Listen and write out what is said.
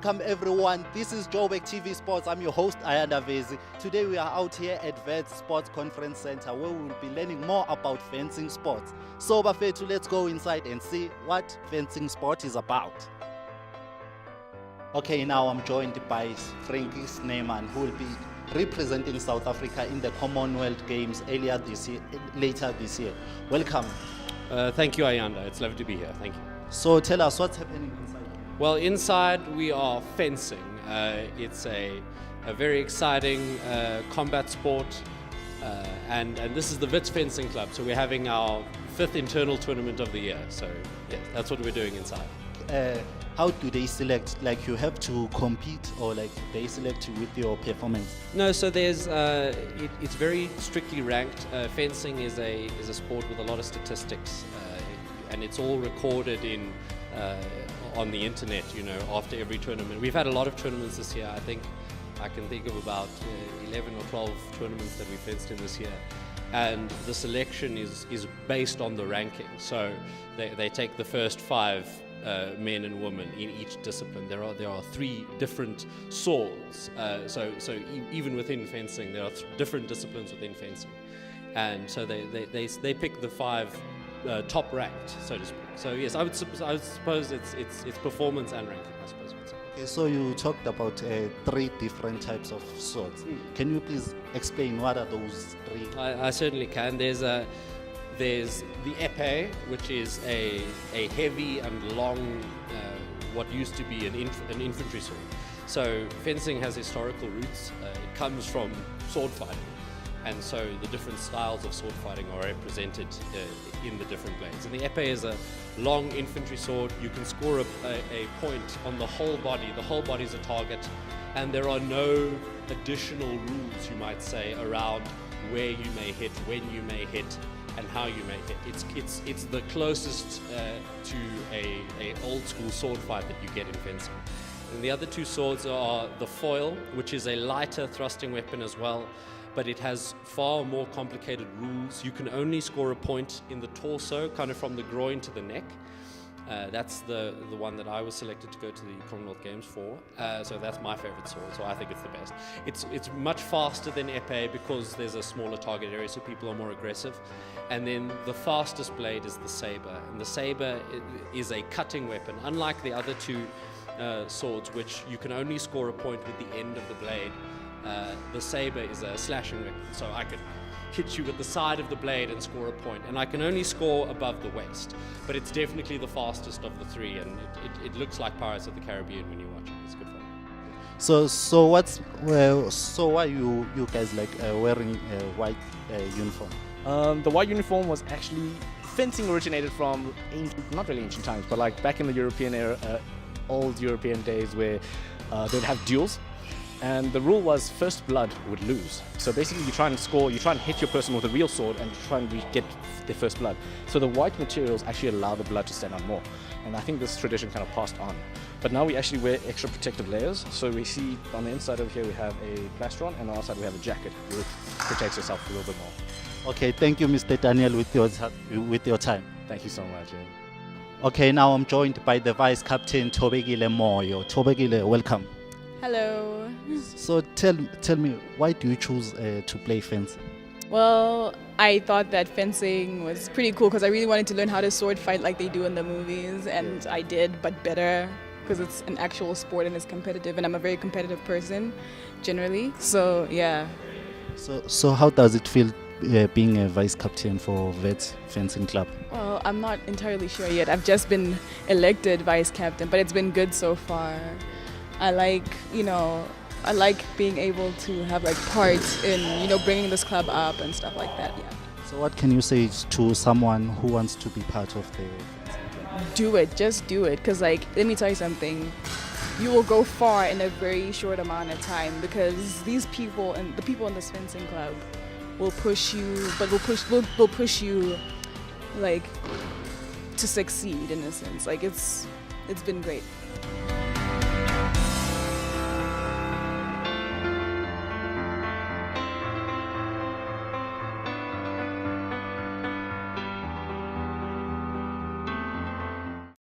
welcome everyone. This is Joburg TV Sports. I'm your host, Ayanda Vezi. Today we are out here at Vets Sports Conference Center where we will be learning more about fencing sports. So Bafethu, let's go inside and see what fencing sport is about. Okay, now I'm joined by Frankie Sneeman, who will be representing South Africa in the Commonwealth Games later this year. Welcome. Thank you, Ayanda. It's lovely to be here. Thank you. So tell us what's happening inside. Well, inside we are fencing. It's a very exciting combat sport, and this is the Wits Fencing Club. So we're having our 5th internal tournament of the year. So yeah, that's what we're doing inside. How do they select? Like you have to compete, or like they select you with your performance? No, so there's it's very strictly ranked. Fencing is a sport with a lot of statistics, and it's all recorded in on the internet. You know, after every tournament, we've had a lot of tournaments this year. I can think of about 11 or 12 tournaments that we fenced in this year. And the selection is based on the ranking. So they take the first 5 men and women in each discipline. There are 3 different swords. So even within fencing, there are different disciplines within fencing, and so they pick the 5 top ranked, so to speak. So yes, I would suppose it's performance and ranking, I suppose. Okay, so you talked about 3 different types of swords. Can you please explain what are those 3? I certainly can. There's the épée, which is a heavy and long, what used to be an infantry sword. So fencing has historical roots. It comes from sword fighting, and so the different styles of sword fighting are represented in the different blades. And the épée is a long infantry sword. You can score a point on the whole body. The whole body is a target, and there are no additional rules, you might say, around where you may hit, when you may hit, and how you may hit. It's the closest to a old school sword fight that you get in fencing. And the other 2 swords are the foil, which is a lighter thrusting weapon as well, but it has far more complicated rules. You can only score a point in the torso, kind of from the groin to the neck. That's the one that I was selected to go to the Commonwealth Games for. So that's my favorite sword, so I think it's the best. It's much faster than épée because there's a smaller target area, so people are more aggressive. And then the fastest blade is the saber, and the saber is a cutting weapon. Unlike the other 2 swords, which you can only score a point with the end of the blade, the saber is a slashing weapon. So I could hit you with the side of the blade and score a point, and I can only score above the waist, but it's definitely the fastest of the 3, and it looks like Pirates of the Caribbean when you watch it. It's good fun. So why you guys like wearing a white uniform? The white uniform was actually, fencing originated from not really ancient times, but like back in the European era, old European days where they'd have duels. And the rule was first blood would lose. So basically you try and hit your person with a real sword and try and get their first blood. So the white materials actually allow the blood to stand out more. And I think this tradition kind of passed on. But now we actually wear extra protective layers. So we see on the inside over here we have a plastron, and on the outside we have a jacket, which protects yourself a little bit more. Okay, thank you, Mr. Daniel, with your time. Thank you so much. Okay, now I'm joined by the Vice Captain Thobekile Moyo. Thobekile, welcome. Hello. So tell me, why do you choose to play fencing? Well, I thought that fencing was pretty cool because I really wanted to learn how to sword fight like they do in the movies, and I did, but better, because it's an actual sport and it's competitive, and I'm a very competitive person generally. So yeah. So how does it feel being a vice captain for Vets Fencing Club? Well, I'm not entirely sure yet. I've just been elected vice captain, but it's been good so far. I like being able to have like parts in, bringing this club up and stuff like that. Yeah. So what can you say to someone who wants to be part of the fencing club? Do it, just do it. Because let me tell you something. You will go far in a very short amount of time, because these people and the people in this fencing club will push you, but will push you like to succeed in a sense. Like it's been great.